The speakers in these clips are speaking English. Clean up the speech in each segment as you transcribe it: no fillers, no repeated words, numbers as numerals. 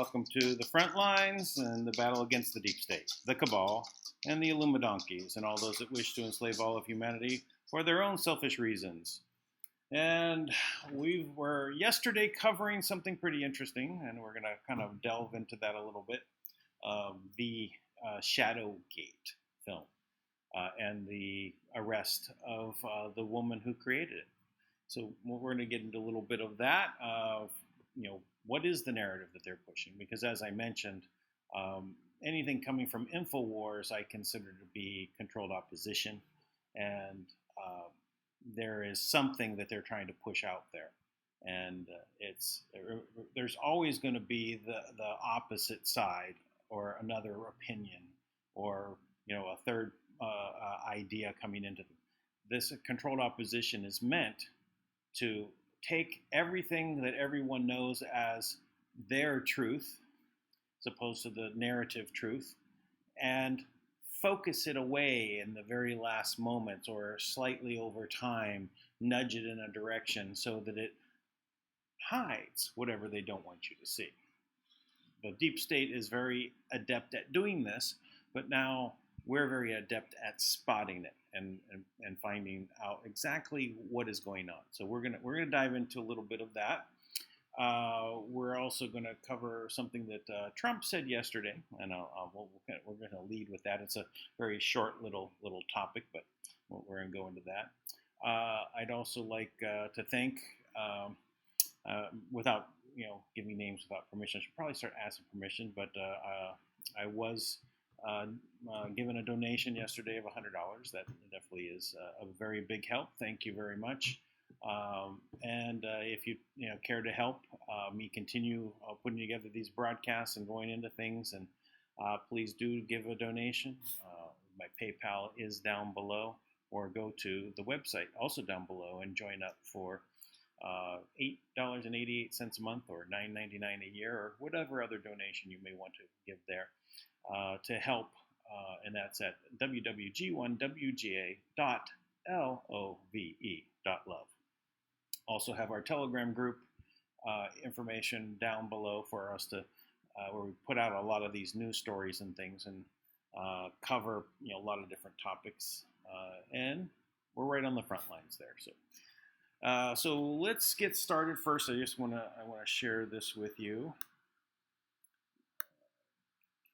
welcome to the FrontLines and the battle against the deep state, the cabal, and the Illuminonkeys, and all those that wish to enslave all of humanity for their own selfish reasons. And we were yesterday covering something pretty interesting, and we're going to kind of delve into that a little bit, the ShadowGate film and the arrest of the woman who created it. So we're going to get into a little bit of that, what is the narrative that they're pushing? Because as I mentioned, anything coming from InfoWars I consider to be controlled opposition, and there is something that they're trying to push out there. And there's always going to be the opposite side or another opinion or a third idea coming into this. Controlled opposition is meant to take everything that everyone knows as their truth, as opposed to the narrative truth, and focus it away in the very last moments or slightly over time, nudge it in a direction so that it hides whatever they don't want you to see. The deep state is very adept at doing this, but now we're very adept at spotting it and finding out exactly what is going on. So we're gonna dive into a little bit of that. We're also going to cover something that Trump said yesterday, and we're going to lead with that. It's a very short little topic, but we're going to go into that. I'd also like to thank, without giving names without permission. I should probably start asking permission, but I was given a donation yesterday of $100. That definitely is a very big help. Thank you very much. And if you care to help me continue putting together these broadcasts and going into things, and please do give a donation. My PayPal is down below, or go to the website also down below and join up for $8.88 a month or $9.99 a year, or whatever other donation you may want to give there to help. And that's at wwg1wga.love. Also have our Telegram group information down below for us to, where we put out a lot of these news stories and things, and cover a lot of different topics, and we're right on the front lines there. So let's get started. First, I want to share this with you.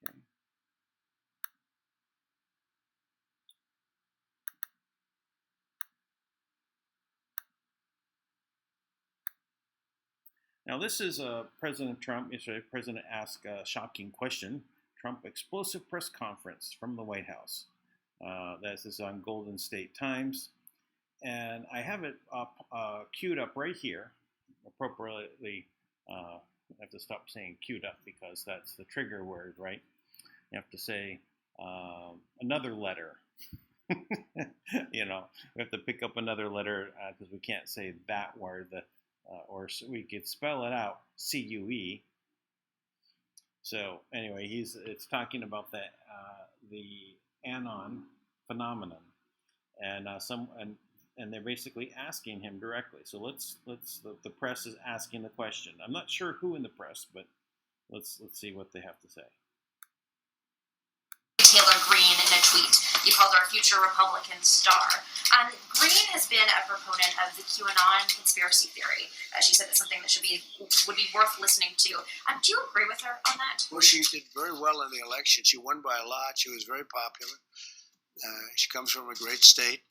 Okay. Now, this is President Trump. Yesterday, President asked a shocking question. Trump explosive press conference from the White House. This is on Golden State Times. And I have it up, queued up right here. Appropriately, I have to stop saying queued up because that's the trigger word, right? You have to say another letter. We have to pick up another letter because we can't say that word. Or we could spell it out, C-U-E. So anyway, it's talking about the Qanon phenomenon, and and they're basically asking him directly. So the press is asking the question. I'm not sure who in the press, but let's see what they have to say. Taylor Greene in a tweet. You called her a future Republican star. Greene has been a proponent of the Qanon conspiracy theory. She said it's something that would be worth listening to. Do you agree with her on that? Well, she did very well in the election. She won by a lot. She was very popular. She comes from a great state,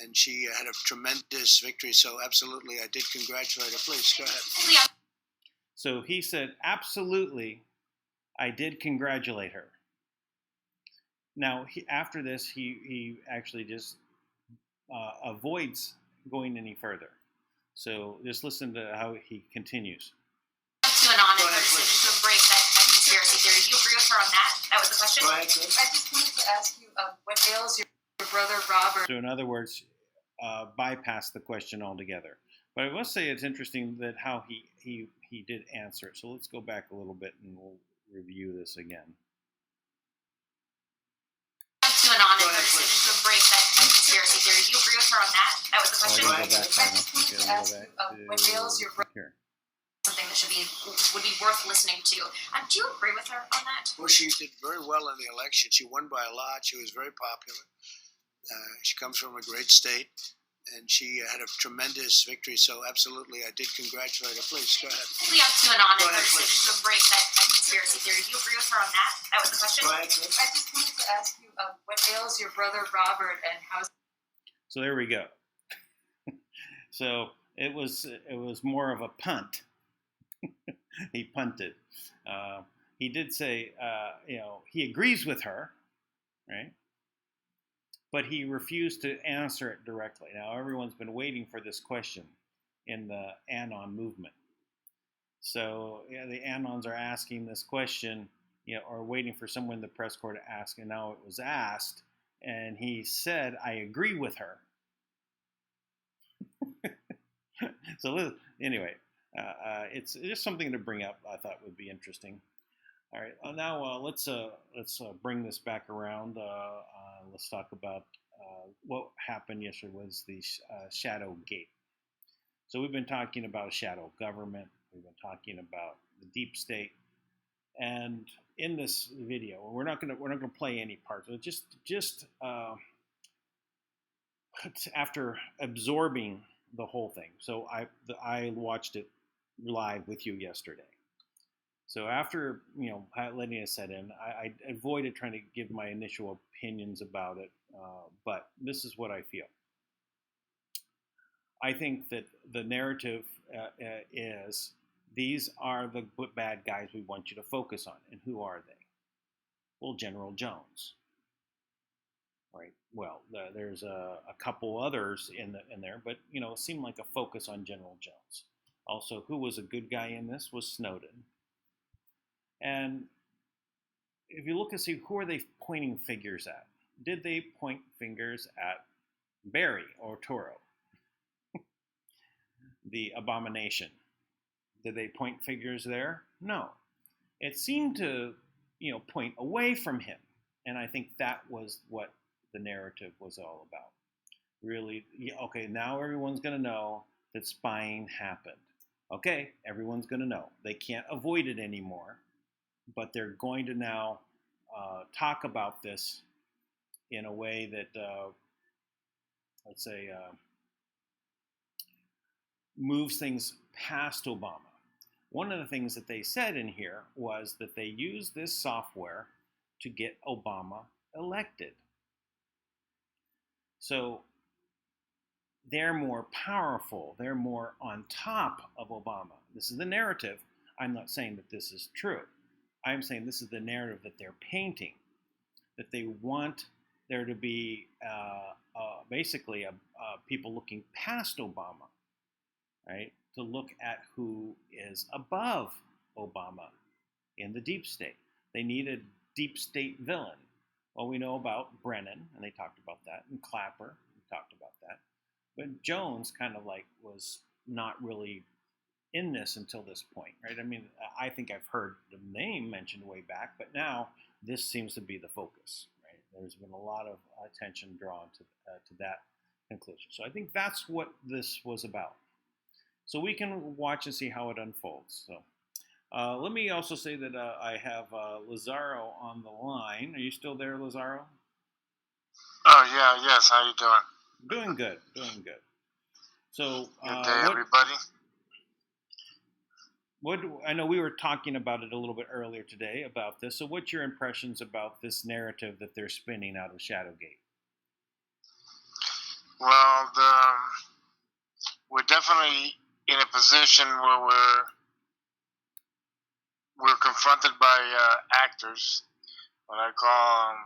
and she had a tremendous victory. So absolutely, I did congratulate her. Please, go ahead. So he said, absolutely, I did congratulate her. Now, after this, he actually just avoids going any further. So just listen to how he continues. QAnon and her decision to embrace that conspiracy theory. Do you agree with her on that? That was the question. Go ahead, please. I just wanted to ask you what ails your brother Robert. So in other words, bypass the question altogether. But I must say it's interesting that how he did answer it. So let's go back a little bit and we'll review this again. QAnon and her decision to embrace that conspiracy theory. Do you agree with her on that? That was the question. Go back I just wanted to ask you what ails your brother. something that would be worth listening to. Do you agree with her on that? Well, she did very well in the election. She won by a lot. She was very popular. She comes from a great state, and she had a tremendous victory. So, absolutely, I did congratulate her. Please, go ahead. We have QAnon Go and her ahead, decision to embrace that conspiracy theory. Do you agree with her on that? That was the question. Go ahead, please. I just wanted to ask you what ails your brother Robert and how's. So there we go. So it was more of a punt. He punted. He did say, he agrees with her, right? But he refused to answer it directly. Now everyone's been waiting for this question in the Anon movement. So the Anons are asking this question, or waiting for someone in the press corps to ask, and now it was asked, and he said, "I agree with her." So anyway, it's just something to bring up. I thought would be interesting. All right, now let's bring this back around. Let's talk about what happened yesterday was the ShadowGate. So we've been talking about shadow government. We've been talking about the deep state, and in this video, we're not gonna play any parts. Just after absorbing the whole thing. So I watched it live with you yesterday. So after letting it set in, I avoided trying to give my initial opinions about it, but this is what I feel. I think that the narrative is these are the bad guys we want you to focus on, and who are they? Well, General Jones. Right. Well, there's a couple others in there, but it seemed like a focus on General Jones. Also, who was a good guy in this was Snowden. And if you look and see who are they pointing fingers at, did they point fingers at Barry or Toro, the abomination? Did they point fingers there? No. It seemed to point away from him, and I think that was what the narrative was all about. Really, okay, now everyone's going to know that spying happened. Okay, everyone's going to know. They can't avoid it anymore, but they're going to now talk about this in a way that, let's say, moves things past Obama. One of the things that they said in here was that they used this software to get Obama elected. So they're more powerful. They're more on top of Obama. This is the narrative. I'm not saying that this is true. I'm saying this is the narrative that they're painting, that they want there to be basically people looking past Obama, right, to look at who is above Obama in the deep state. They need a deep state villain. Well, we know about Brennan, and they talked about that, and Clapper, we talked about that. But Jones kind of was not really in this until this point, right? I mean, I think I've heard the name mentioned way back, but now this seems to be the focus, right? There's been a lot of attention drawn to that conclusion. So I think that's what this was about. So we can watch and see how it unfolds. So let me also say that I have Lazaro on the line. Are you still there, Lazaro? Oh, yeah, yes. How you doing? Doing good, doing good. So, good day, everybody. I know we were talking about it a little bit earlier today about this. So what's your impressions about this narrative that they're spinning out of ShadowGate? Well, we're definitely in a position where we're confronted by actors, what I call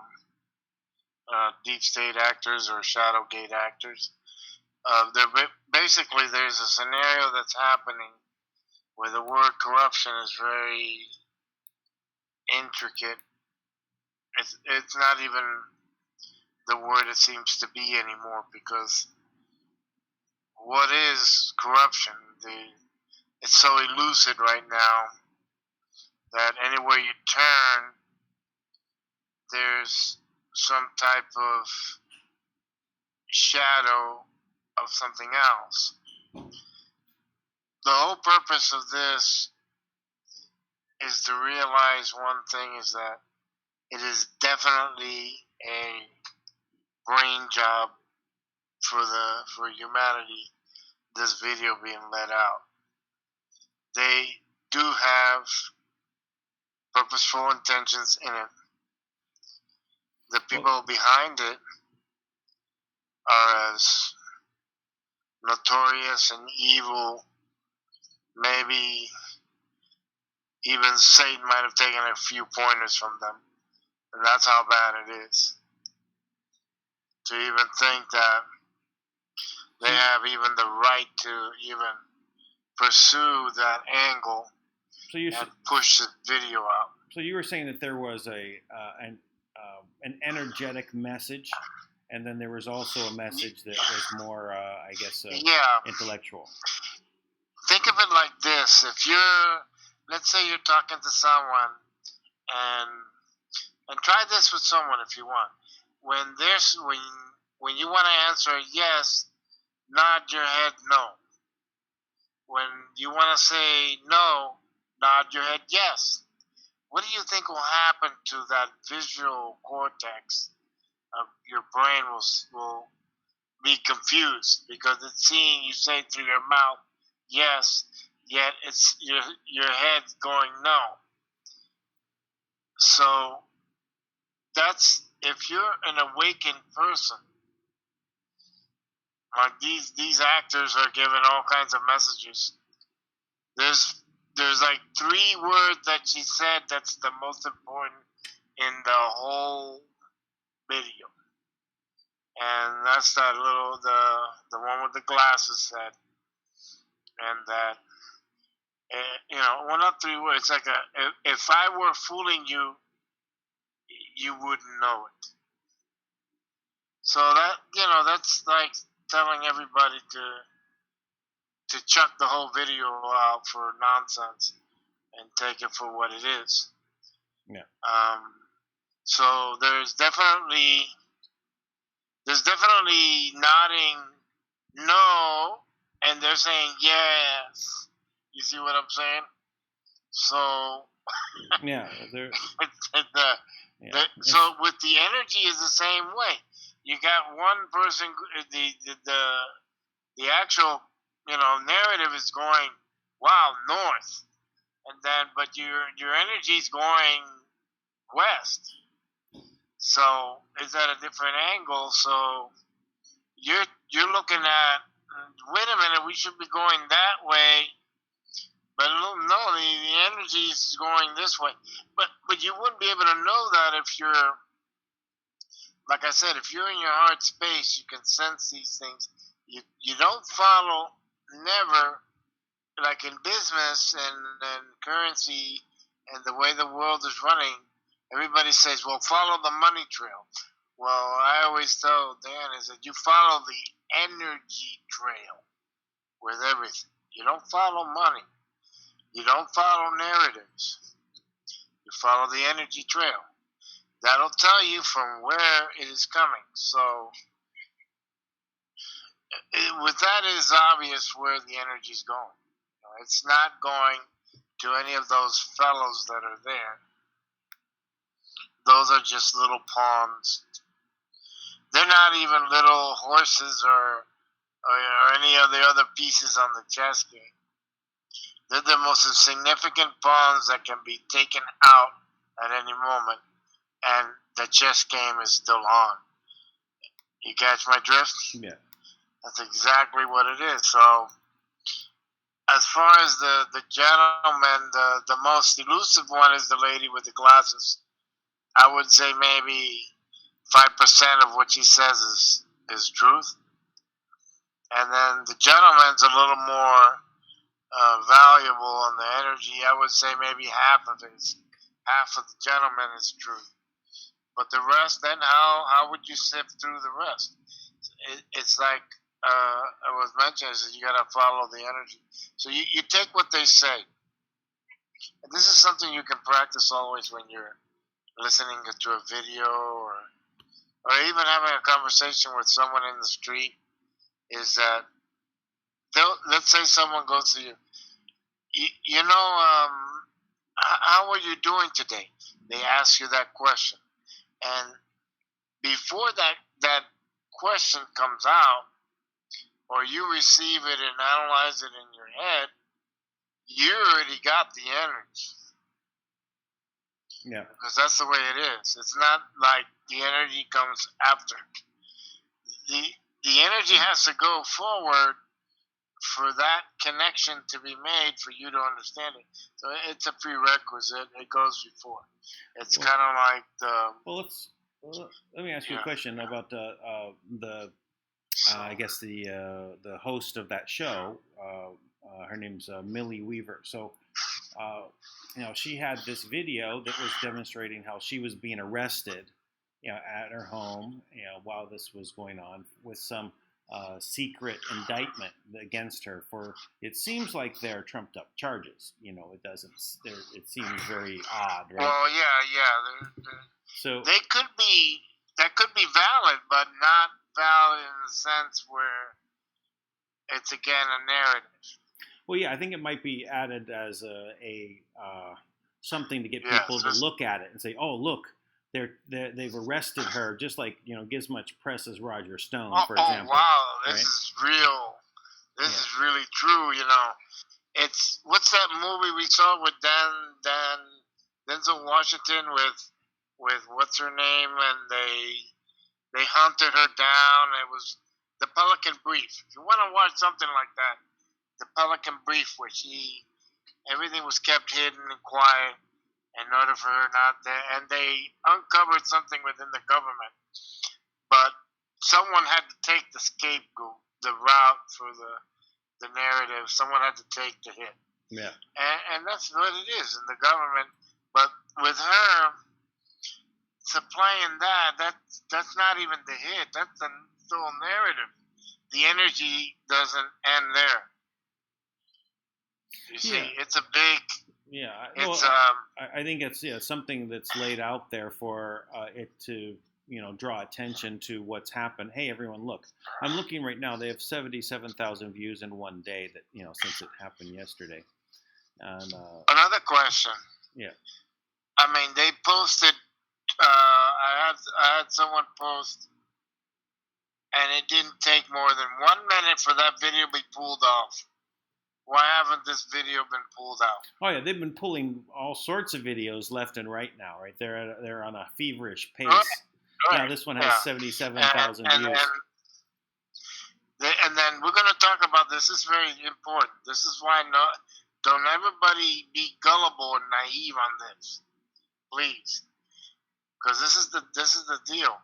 deep state actors or ShadowGate actors. Basically, there's a scenario that's happening where the word corruption is very intricate. It's not even the word it seems to be anymore, because what is corruption? It's so elusive right now that anywhere you turn, there's some type of shadow of something else. the whole purpose of this is to realize one thing, is that it is definitely a brain job for humanity, this video being let out. They do have purposeful intentions in it. The people behind it are as notorious and evil. Maybe even Satan might have taken a few pointers from them. And that's how bad it is. To even think that they have even the right to even pursue that angle and push the video out. So you were saying that there was an energetic message, and then there was also a message that was more, intellectual. Think of it like this: if let's say you're talking to someone, and try this with someone if you want. When you want to answer yes, nod your head no. When you want to say no, nod your head yes. What do you think will happen to that visual cortex of your brain? Will be confused because it's seeing you say through your mouth yes, yet it's your head going no. So that's, if you're an awakened person, like these actors are given all kinds of messages. There's like 3 words that she said that's the most important in the whole video. And that's that little, the one with the glasses said. And that, well, not 3 words. It's like if I were fooling you, you wouldn't know it. So that, that's like telling everybody to chuck the whole video out for nonsense and take it for what it is. Yeah. So there's definitely nodding no, and they're saying yes. You see what I'm saying? So yeah, so with the energy is the same way. You got one person, the actual narrative is going, wow, north, and then but your energy is going west. So it's at a different angle. So you're looking at, wait a minute, we should be going that way, but no, the energy is going this way. But you wouldn't be able to know that if you're, like I said, if you're in your heart space, you can sense these things. You don't follow, never, like in business and currency and the way the world is running, everybody says, well, follow the money trail. Well, I always tell Dan is that you follow the energy trail with everything. You don't follow money. You don't follow narratives. You follow the energy trail. That'll tell you from where it is coming. So with that, it is obvious where the energy is going. It's not going to any of those fellows that are there. Those are just little pawns. They're not even little horses or any of the other pieces on the chess game. They're the most significant pawns that can be taken out at any moment, and the chess game is still on. You catch my drift? Yeah. That's exactly what it is. So, as far as the gentleman, the most elusive one is the lady with the glasses. I would say maybe 5% of what she says is truth. And then the gentleman's a little more valuable on the energy. I would say maybe half of the gentleman is truth. But the rest, then how would you sift through the rest? It's like I was mentioning, is you got to follow the energy. So you take what they say. And this is something you can practice always when you're listening to a video or even having a conversation with someone in the street, is that let's say someone goes to you, you know, how are you doing today? They ask you that question, and before that question comes out, or you receive it and analyze it in your head, you already got the energy. Yeah. Because that's the way it is. It's not like the energy comes after. The energy has to go forward for that connection to be made for you to understand it. So it's a prerequisite. It goes before. It's kind of like the. Well, let me ask you a question about I guess the host of that show. Her name's Millie Weaver. So, she had this video that was demonstrating how she was being arrested, at her home, while this was going on with some secret indictment against her for. It seems like they're trumped up charges. It doesn't. It seems very odd, right? Well, yeah. So that could be valid, but not valid in the sense where it's again a narrative. Well, yeah, I think it might be added as a something to get people to look at it and say, "Oh, look, they've arrested her," just like gives much press as Roger Stone, for example. Oh wow, this right? is real. This is really true. It's what's that movie we saw with Denzel Washington with what's her name, and they hunted her down. It was The Pelican Brief. If you want to watch something like that, The Pelican Brief, where everything was kept hidden and quiet in order for her not there, and they uncovered something within the government, but someone had to take the scapegoat, the route for the narrative. Someone had to take the hit. Yeah. And that's what it is in the government. But with her supplying that's not even the hit. That's the whole narrative. The energy doesn't end there. You see, it's a big. Yeah, it's I think it's something that's laid out there for it to draw attention to what's happened. Hey, everyone, look! I'm looking right now. They have 77,000 views in one day. That since it happened yesterday. And another question. Yeah. I mean, they posted. I had someone post, and it didn't take more than 1 minute for that video to be pulled off. Why haven't this video been pulled out? Oh yeah, they've been pulling all sorts of videos left and right now. Right, they're on a feverish pace. Right. Now this one has 77,000 views. And then we're going to talk about this. This is very important. This is why don't everybody be gullible and naive on this, please, because this is the deal.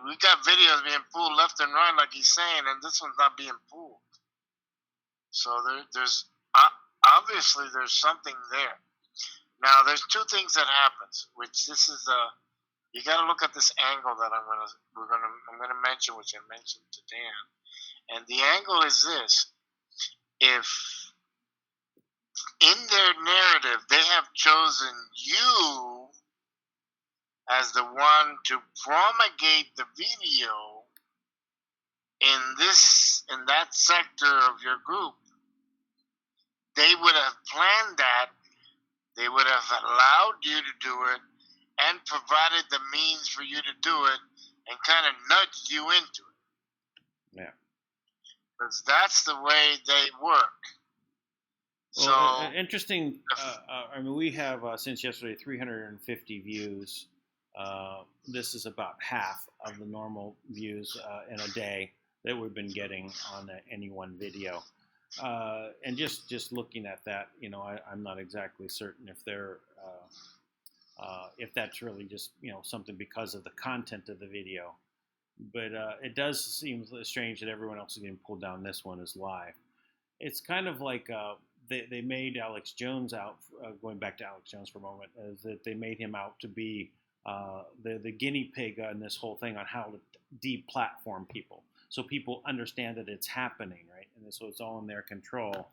We got videos being pulled left and right, like he's saying, and this one's not being pulled. So there's obviously there's something there. Now there's two things that happens, which this is you got to look at this angle that I'm gonna mention, which I mentioned to Dan, and the angle is this: if in their narrative they have chosen you as the one to promulgate the video in that sector of your group, they would have planned that. They would have allowed you to do it and provided the means for you to do it and kind of nudged you into it. Yeah. Because that's the way they work. Well, so interesting. I mean, we have since yesterday 350 views. This is about half of the normal views in a day that we've been getting on any one video. And just looking at that, I'm not exactly certain if they're if that's really just something because of the content of the video. But it does seem strange that everyone else is getting pulled down. This one is live. It's kind of like they made Alex Jones out. Going back to Alex Jones for a moment, is that they made him out to be the guinea pig on this whole thing on how to deplatform people, so people understand that it's happening, right? And so it's all in their control,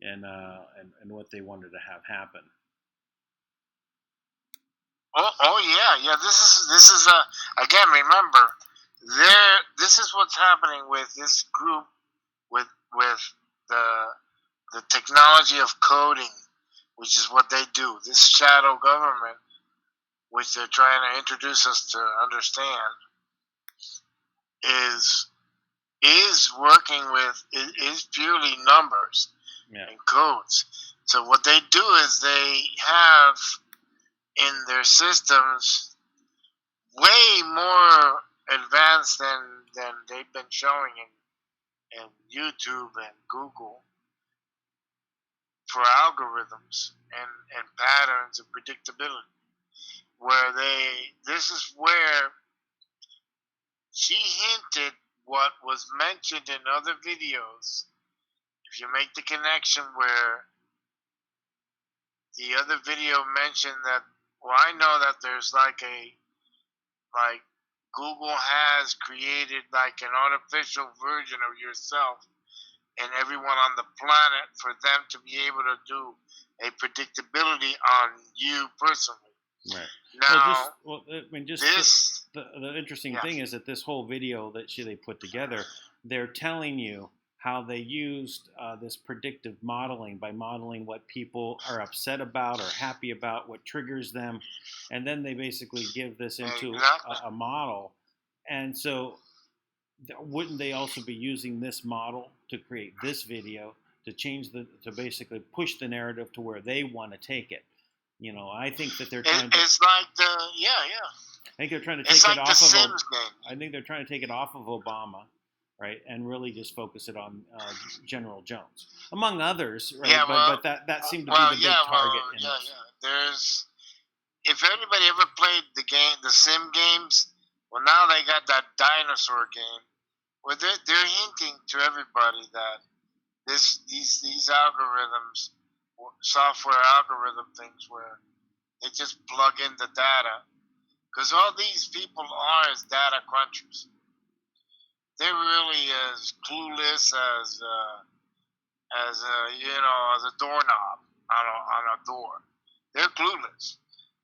and what they wanted to have happen. Oh yeah. This is again. Remember, this is what's happening with this group, with the the technology of coding, which is what they do. This shadow government, which they're trying to introduce us to understand, is working with is purely numbers and codes. So what they do is they have in their systems way more advanced than they've been showing in YouTube and Google for algorithms and patterns and predictability. This is where she hinted what was mentioned in other videos. If you make the connection where the other video mentioned that, well, I know that there's like Google has created like an artificial version of yourself and everyone on the planet for them to be able to do a predictability on you personally. Right. Now, the interesting thing is that this whole video that they put together, they're telling you how they used this predictive modeling by modeling what people are upset about or happy about, what triggers them, and then they basically give this into a model. And so wouldn't they also be using this model to create this video to basically push the narrative to where they want to take it? You know, I think that they're trying to. It's like I think they're trying to take it off of. I think they're trying to take it off of Obama, right, and really just focus it on General Jones, among others, right? Yeah, but that seemed to be the big target. There's, if anybody ever played the Sim games, well, now they got that dinosaur game, where they're hinting to everybody that these algorithms, software algorithm things, where they just plug in the data, because all these people are as data crunchers. They're really as clueless as a doorknob on a door. They're clueless.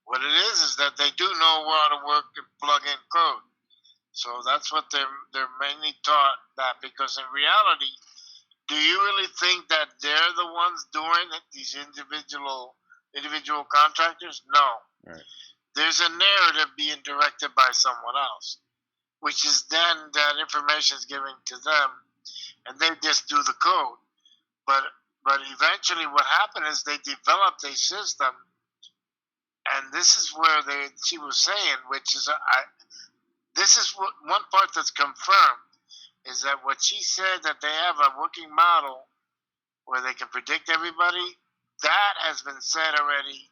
What it is that they do know how to work and plug in code. So that's what they're mainly taught that, because in reality, do you really think that they're the ones doing it, these individual contractors? No. Right. There's a narrative being directed by someone else, which is then that information is given to them, and they just do the code. But eventually what happened is they developed a system, and this is where she was saying, which is, this is one part that's confirmed, is that what she said, that they have a working model where they can predict everybody, that has been said already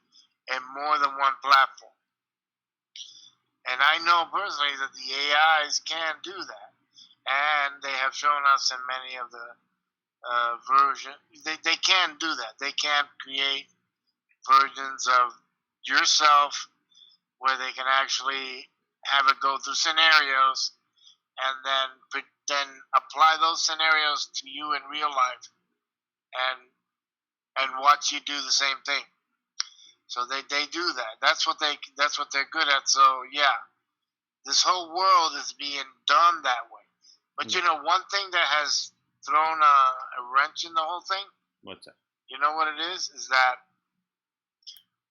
in more than one platform. And I know personally that the AIs can do that. And they have shown us in many of the versions, they can do that. They can create versions of yourself where they can actually have it go through scenarios and then apply those scenarios to you in real life and watch you do the same thing. So they do that. That's what they're good at. So yeah, this whole world is being done that way. But you know, one thing that has thrown a wrench in the whole thing. What's that? You know what it is? Is that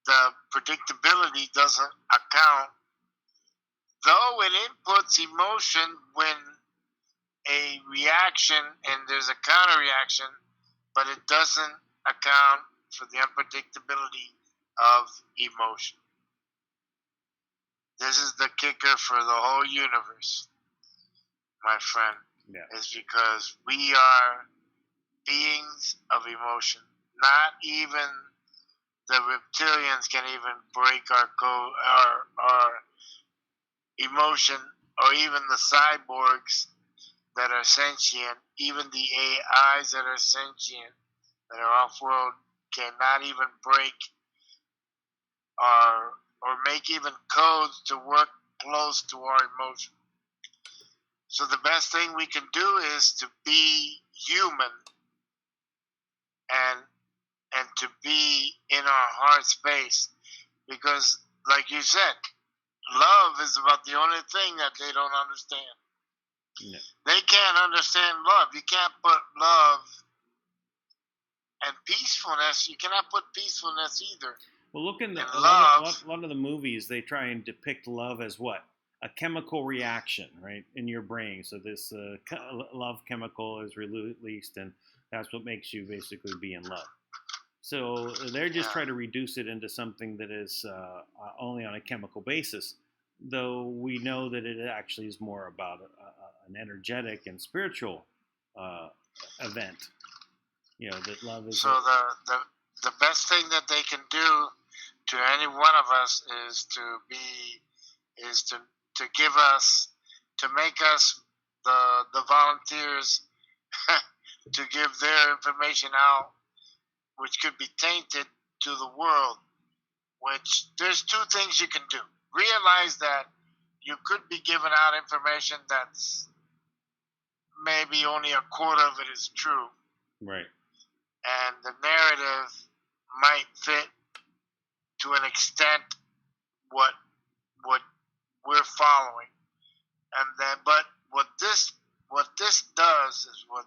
the predictability doesn't account, though it inputs emotion when a reaction and there's a counter reaction, but it doesn't account for the unpredictability of emotion. This is the kicker for the whole universe, my friend. Yeah. Is because we are beings of emotion. Not even the reptilians can even break our code, our emotion, or even the cyborgs that are sentient, even the AIs that are sentient, that are off-world, cannot even break or make even codes to work close to our emotion. So the best thing we can do is to be human and to be in our heart space, because like you said, love is about the only thing that they don't understand. Yeah. They can't understand love. You can't put love And peacefulness, you cannot put peacefulness either. Well, look in And a love, lot of the movies, they try and depict love as what? A chemical reaction, right, in your brain. So this love chemical is released, and that's what makes you basically be in love. So they're just yeah. trying to reduce it into something that is only on a chemical basis, though we know that it actually is more about an energetic and spiritual event. You know, that love is. So the best thing that they can do to any one of us is to give us, to make us the volunteers to give their information out, which could be tainted to the world. Which there's two things you can do. Realize that you could be giving out information that's maybe only a quarter of it is true. Right. And the narrative might fit to an extent what we're following, and then but what this does is what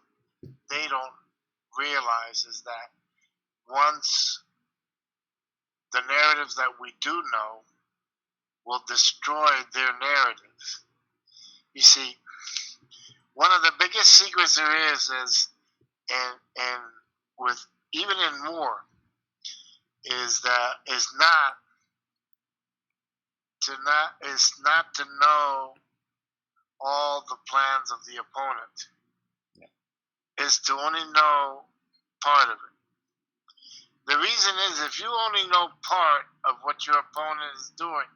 they don't realize is that once the narratives that we do know will destroy their narratives. You see, one of the biggest secrets there is and with even in war is not to know all the plans of the opponent. Yeah. Is to only know part of it. The reason is if you only know part of what your opponent is doing,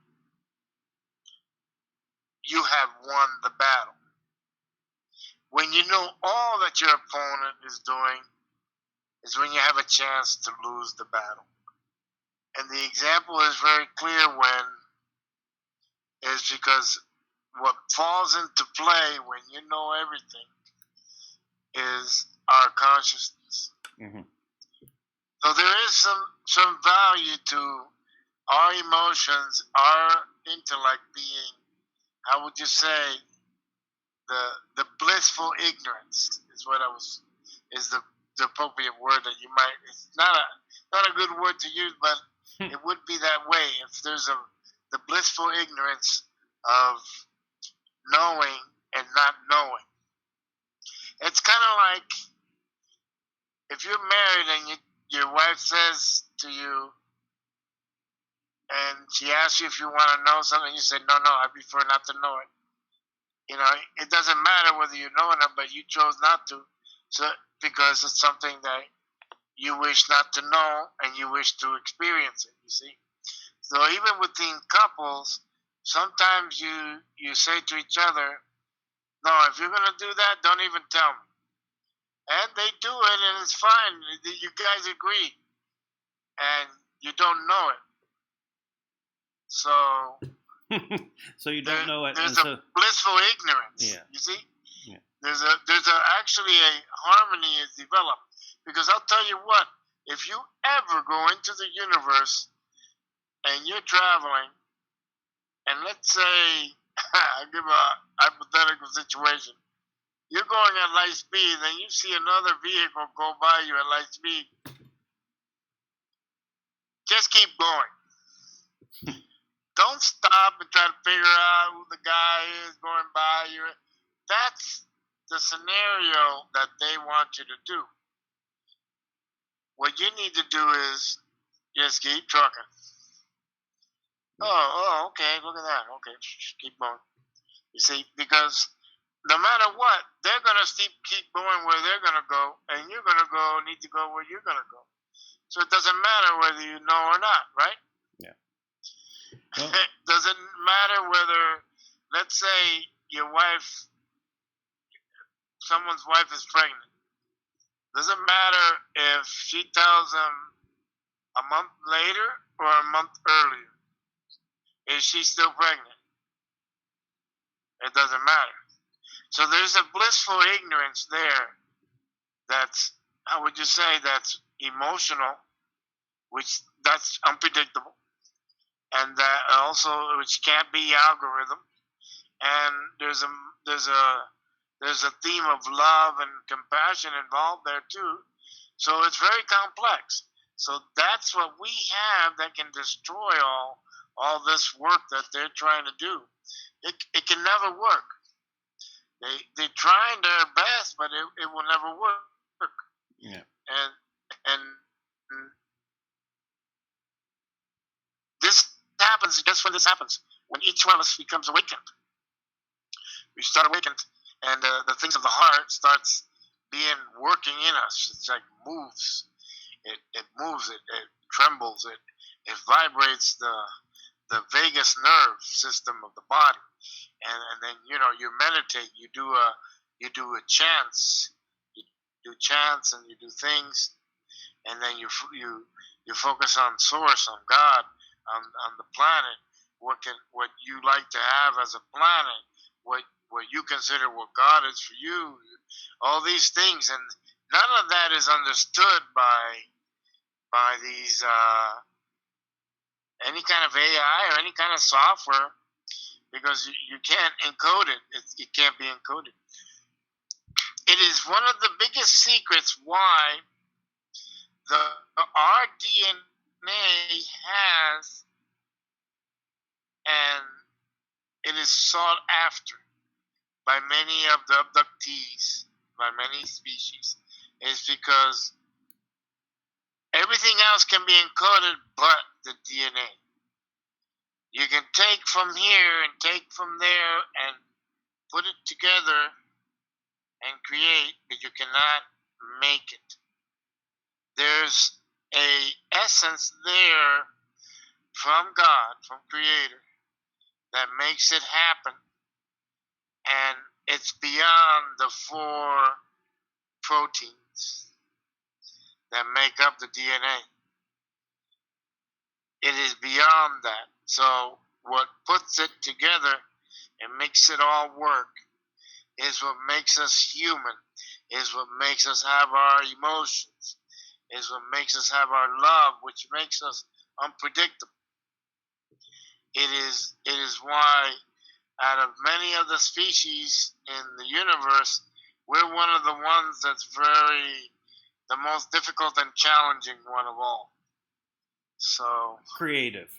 you have won the battle. When you know all that your opponent is doing is when you have a chance to lose the battle. And the example is very clear is because what falls into play when you know everything is our consciousness. Mm-hmm. So there is some value to our emotions, our intellect being, how would you say, the blissful ignorance is the appropriate word that you might. It's not a good word to use, but it would be that way if there's the blissful ignorance of knowing and not knowing. It's kind of like if you're married and your wife says to you, and she asks you if you want to know something, you say, no, I prefer not to know it. You know, it doesn't matter whether you know it or not, but you chose not to, so because it's something that you wish not to know and you wish to experience it, you see. So even within couples, sometimes you say to each other, no, if you're going to do that, don't even tell me. And they do it, and it's fine. You guys agree, and you don't know it. So, so you don't know it. There's a blissful ignorance. Yeah. You see, yeah. There's actually a harmony is developed, because I'll tell you what: if you ever go into the universe and you're traveling, and let's say I'll give a hypothetical situation. You're going at light speed, then you see another vehicle go by you at light speed. Just keep going. Don't stop and try to figure out who the guy is going by you. That's the scenario that they want you to do. What you need to do is just keep trucking. Oh, okay, look at that. Okay, keep going. You see, because no matter what, they're going to keep going where they're going to go, and you're going to need to go where you're going to go. So it doesn't matter whether you know or not, right? Yeah. Well, it doesn't matter whether, let's say, someone's wife is pregnant. Doesn't matter if she tells them a month later or a month earlier. Is she still pregnant? It doesn't matter. So there's a blissful ignorance there that's, how would you say, that's emotional, that's unpredictable, and that also, which can't be algorithm. And there's a theme of love and compassion involved there too, So it's very complex. So that's what we have that can destroy all this work that they're trying to do. It can never work. They're trying their best, but it will never work. Yeah. And this happens. Guess when this happens? When each one of us becomes awakened. We start awakened, and the things of the heart starts being working in us. It's like moves. It moves. It trembles. It vibrates the vagus nerve system of the body, and then you meditate. You do a chants. You do chants and you do things, and then you focus on source, on God, on the planet. What you like to have as a planet? What you consider what God is for you? All these things, and none of that is understood by these any kind of AI or any kind of software, because you can't encode it. It can't be encoded. It is one of the biggest secrets why our DNA has, and it is sought after by many of the abductees, by many species, is because everything else can be encoded but the DNA. You can take from here and take from there and put it together and create, but you cannot make it. There's a essence there from God, from Creator, that makes it happen, and it's beyond the 4 proteins that make up the DNA. It is beyond that. So what puts it together and makes it all work is what makes us human, is what makes us have our emotions, is what makes us have our love, which makes us unpredictable. It is why out of many of the species in the universe, we're one of the ones that's the most difficult and challenging one of all. So Creative.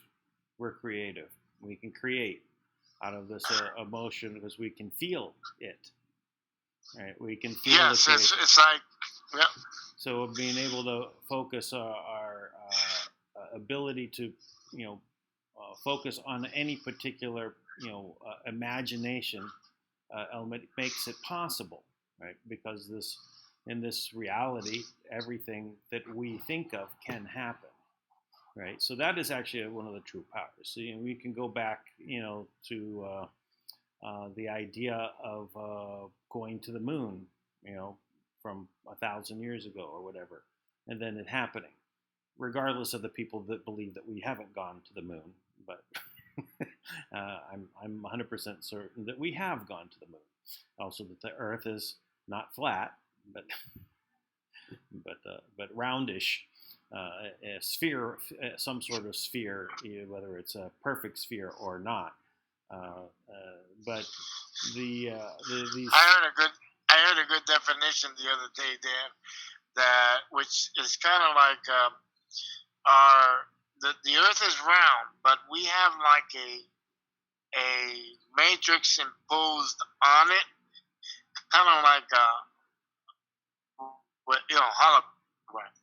We're creative. We can create out of this emotion because we can feel it. Right? We can feel yes, the it's like, yep. So being able to focus our ability to, focus on any particular, imagination element makes it possible, right? Because in this reality, everything that we think of can happen, right? So that is actually one of the true powers. So we can go back, to the idea of going to the moon, from 1,000 years ago or whatever, and then it happening, regardless of the people that believe that we haven't gone to the moon. But I'm 100% certain that we have gone to the moon. Also, that the Earth is not flat, but roundish, a sphere, some sort of sphere, whether it's a perfect sphere or not. But these. I heard a good definition the other day, Dan, which is kind of like the Earth is round, but we have like a matrix imposed on it, kind of like hologram,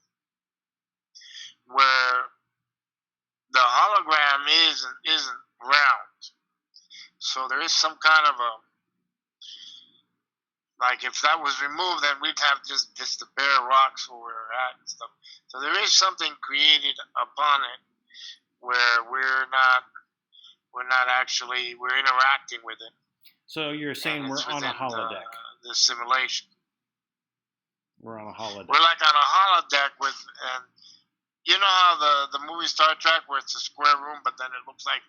where the hologram isn't round. So there is some kind of like if that was removed, then we'd have just the bare rocks where we're at and stuff. So there is something created upon it where we're interacting with it. So you're saying we're on a holodeck. The simulation. We're on a holodeck. We're like on a holodeck and you know how the movie Star Trek where it's a square room, but then it looks like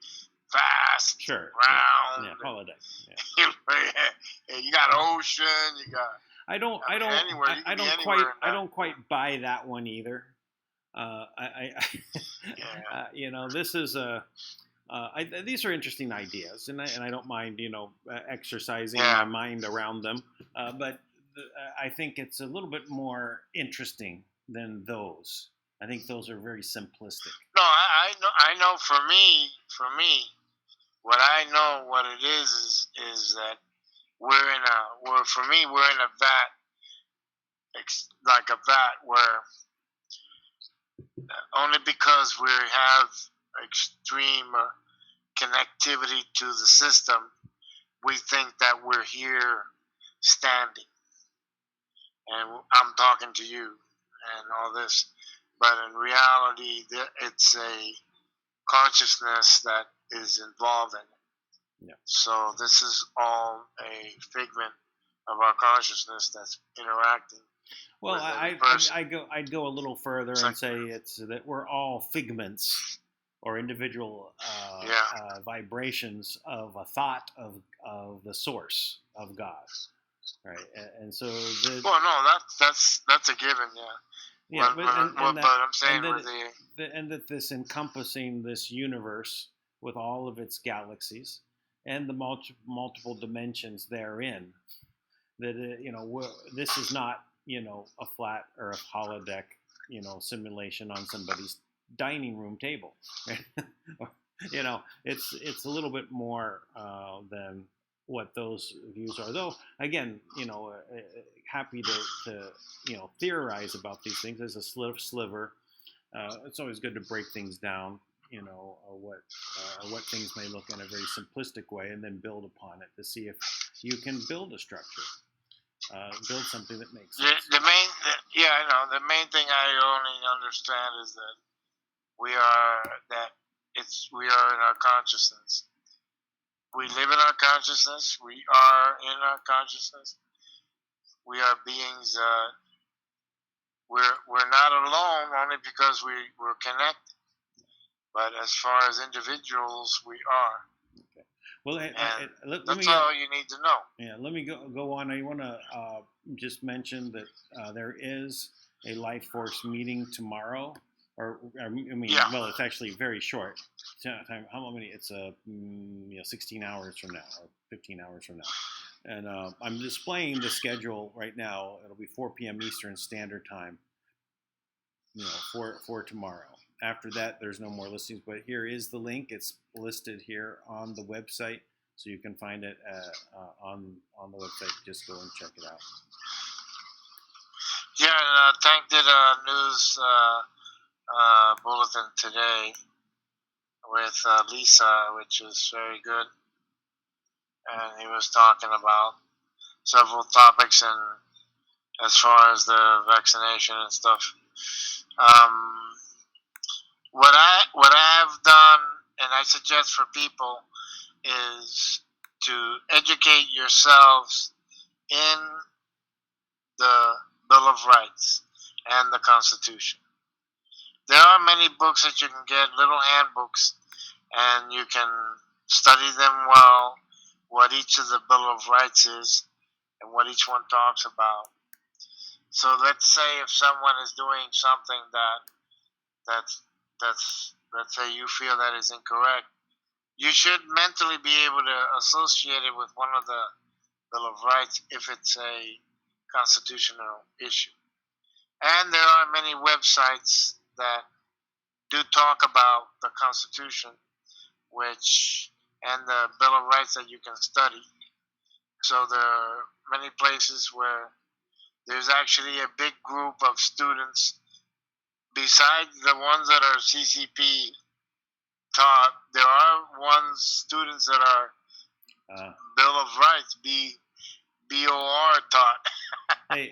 vast, sure, round. Yeah, holodeck. Yeah. You got ocean. You got. I don't quite buy that one either. This is these are interesting ideas, and I don't mind exercising my mind around them. But I think it's a little bit more interesting than those. I think those are very simplistic. No, I know. For me, what I know, what it is that we're in a vat, like a vat where only because we have extreme connectivity to the system, we think that we're here standing, and I'm talking to you and all this, but in reality, it's a consciousness that is involved in it. Yeah. So this is all a figment of our consciousness that's interacting. Well, I'd go a little further and say it's that we're all figments or individual vibrations of a thought of the source of God, right? And so well, no, that's a given, yeah. Yeah, but I'm saying and that this encompassing this universe with all of its galaxies and the multiple dimensions therein, that this is not a flat or a holodeck simulation on somebody's dining room table. It's a little bit more than what those views are. Though again, happy to theorize about these things as a sliver. It's always good to break things down. What things may look in a very simplistic way, and then build upon it to see if you can build a structure, build something that makes sense. The main thing I only understand is that we are in our consciousness. We live in our consciousness. We are in our consciousness. We are beings. We're not alone only because we're connected. But as far as individuals, we are. Okay. Well, that's all you need to know. Yeah. Let me go on. I want to just mention that there is a Life Force meeting tomorrow. Well, it's actually very short time. How many? It's 16 hours from now or 15 hours from now. And I'm displaying the schedule right now. It'll be 4 p.m. Eastern Standard Time. For tomorrow. After that, there's no more listings. But here is the link. It's listed here on the website, so you can find it on the website. Just go and check it out. Yeah, and Tank did a news bulletin today with Lisa, which is very good, and he was talking about several topics, and as far as the vaccination and stuff. What I have done, and I suggest for people, is to educate yourselves in the Bill of Rights and the Constitution. There are many books that you can get, little handbooks, and you can study them well, what each of the Bill of Rights is, and what each one talks about. So let's say if someone is doing something that's let's say you feel that is incorrect, you should mentally be able to associate it with one of the Bill of Rights if it's a constitutional issue. And there are many websites that do talk about the Constitution, and the Bill of Rights that you can study. So there are many places where there's actually a big group of students, besides the ones that are CCP taught. There are students that are Bill of Rights, BOR taught. I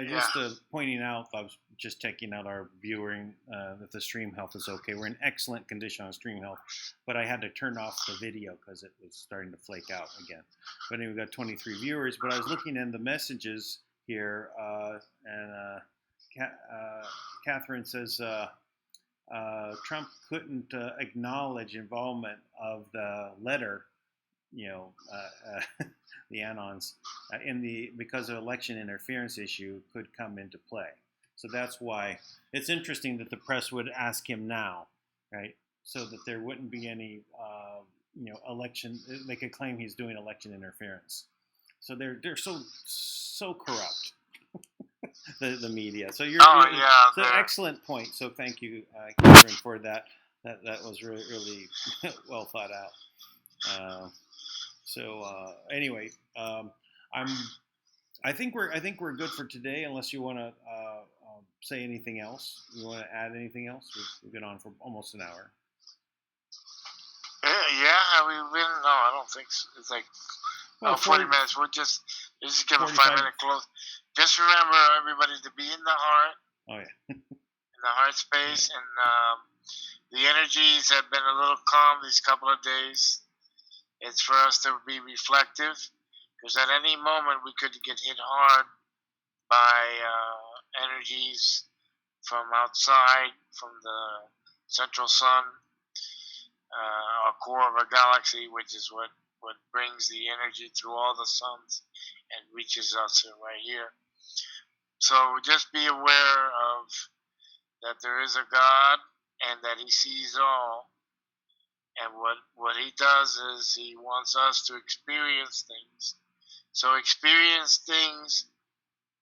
just pointing out, I was just checking out our viewing, that the stream health is okay. We're in excellent condition on stream health, but I had to turn off the video because it was starting to flake out again. But anyway, we got 23 viewers, but I was looking in the messages here, and Catherine says Trump couldn't acknowledge involvement of the letter, the Anons, because of election interference issue could come into play. So that's why it's interesting that the press would ask him now, right? So that there wouldn't be any, election. They could claim he's doing election interference. So they're so corrupt. the media. So you're, Oh you're yeah, so there. excellent point. So thank you, Catherine, for that. That was really well thought out. Anyway, I think we're good for today. Unless you want to say anything else, you want to add anything else? We've been on for almost an hour. Yeah, we've been. No, I don't think so. It's like 40 minutes. We'll just give a 5-minute close. Just remember, everybody, to be in the heart. Oh yeah. In the heart space, and the energies have been a little calm these couple of days. It's for us to be reflective, because at any moment we could get hit hard by energies from outside, from the central sun, our core of our galaxy, which is what brings the energy through all the suns and reaches us right here. So just be aware of that there is a God and that He sees all. And what He does is He wants us to experience things. So experience things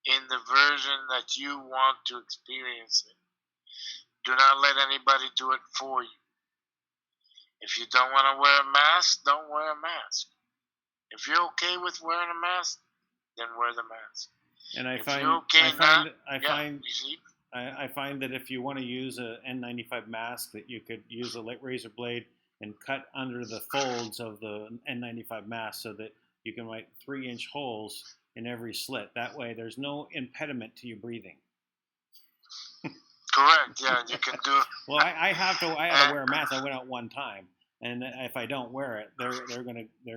in the version that you want to experience it. Do not let anybody do it for you. If you don't want to wear a mask, don't wear a mask. If you're okay with wearing a mask, then wear the mask. And I find that if you want to use an N95 mask, that you could use a razor blade and cut under the folds of the N95 mask so that you can make 3-inch holes in every slit. That way, there's no impediment to you breathing. Correct. Yeah, you can do it. Well, I had to wear a mask. I went out one time, and if I don't wear it, they're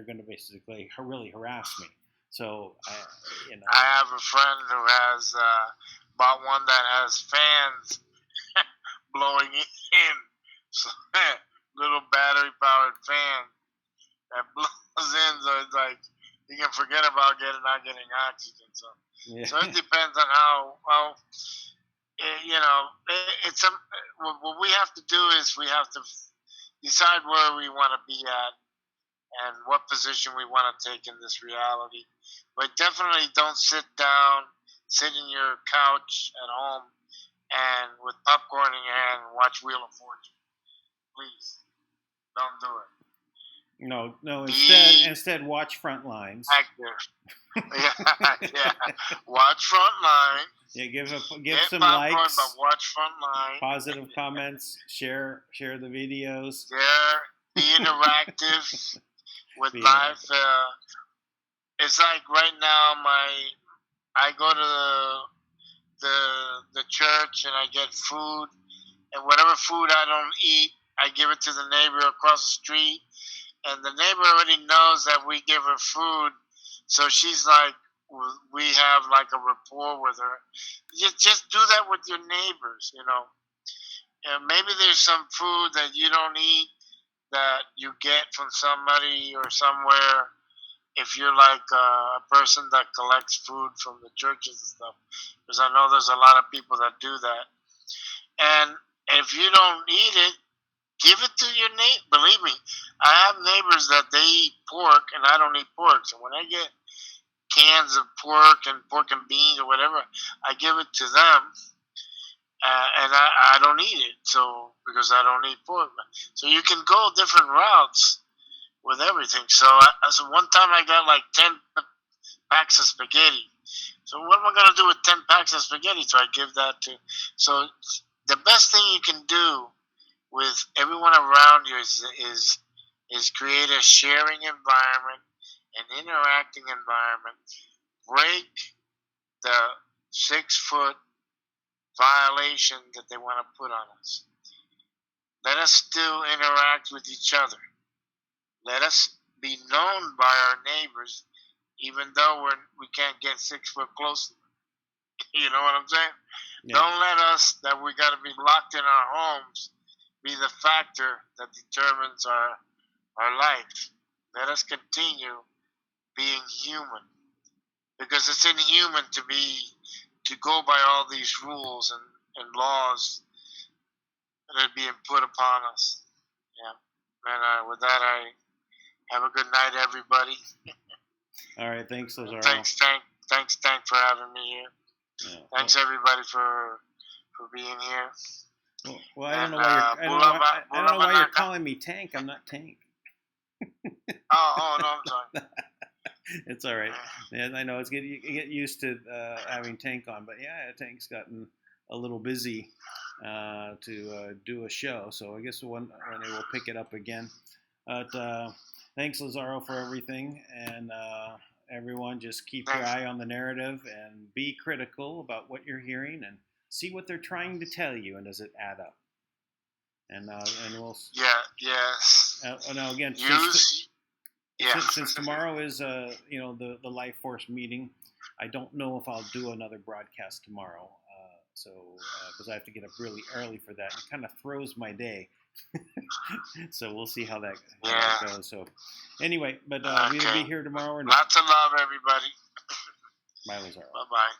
gonna basically really harass me. So I have a friend who has bought one that has fans blowing in, so little battery powered fan that blows in. So it's like you can forget about not getting oxygen. So it depends on how it's what we have to do is we have to decide where we want to be at and what position we want to take in this reality. But definitely don't sit in your couch at home and with popcorn in your hand and watch Wheel of Fortune. Please, don't do it. No. Instead, watch FrontLines. Yeah. Watch FrontLines. Yeah, give some popcorn, likes. But watch FrontLines. Positive comments. Share the videos. Be interactive with life. It's like right now, I go to the church and I get food, and whatever food I don't eat, I give it to the neighbor across the street, and the neighbor already knows that we give her food, so she's like, we have like a rapport with her. You just do that with your neighbors, And maybe there's some food that you don't eat that you get from somebody or somewhere. If you're like a person that collects food from the churches and stuff, because I know there's a lot of people that do that. And if you don't eat it, give it to your neighbor. Believe me, I have neighbors that they eat pork and I don't eat pork. So when I get cans of pork and beans or whatever, I give it to them. And I don't eat it, so because I don't eat pork. So you can go different routes with everything. So one time I got like 10 packs of spaghetti. So what am I going to do with 10 packs of spaghetti? So I give that to. So the best thing you can do with everyone around you is create a sharing environment, an interacting environment. Break the 6-foot violation that they want to put on us. Let us still interact with each other. Let us be known by our neighbors, even though we can't get 6 foot close to them. You know what I'm saying? Yeah. Don't let us, that we got to be locked in our homes, be the factor that determines our life. Let us continue being human, because it's inhuman to go by all these rules and laws that are being put upon us. Yeah. And with that, I have a good night, everybody. All right. Thanks, Lazaro. Thanks for having me here. Yeah. Thanks everybody for being here. Well, I don't know why you're. I don't know why you're calling me Tank. I'm not Tank. Oh no, I'm sorry. It's all right. And I know you get used to having Tank on, but yeah, Tank's gotten a little busy to do a show. So I guess when they will pick it up again. But thanks, Lazaro, for everything, and everyone, just keep your eye on the narrative and be critical about what you're hearing and see what they're trying to tell you, and does it add up? And we'll. Yes. Now again. Since tomorrow is the Life Force meeting, I don't know if I'll do another broadcast tomorrow. Because I have to get up really early for that, it kind of throws my day. So we'll see how that goes. So anyway, but we'll be here tomorrow. Lots of love, everybody. Bye, Lazaro. Bye bye.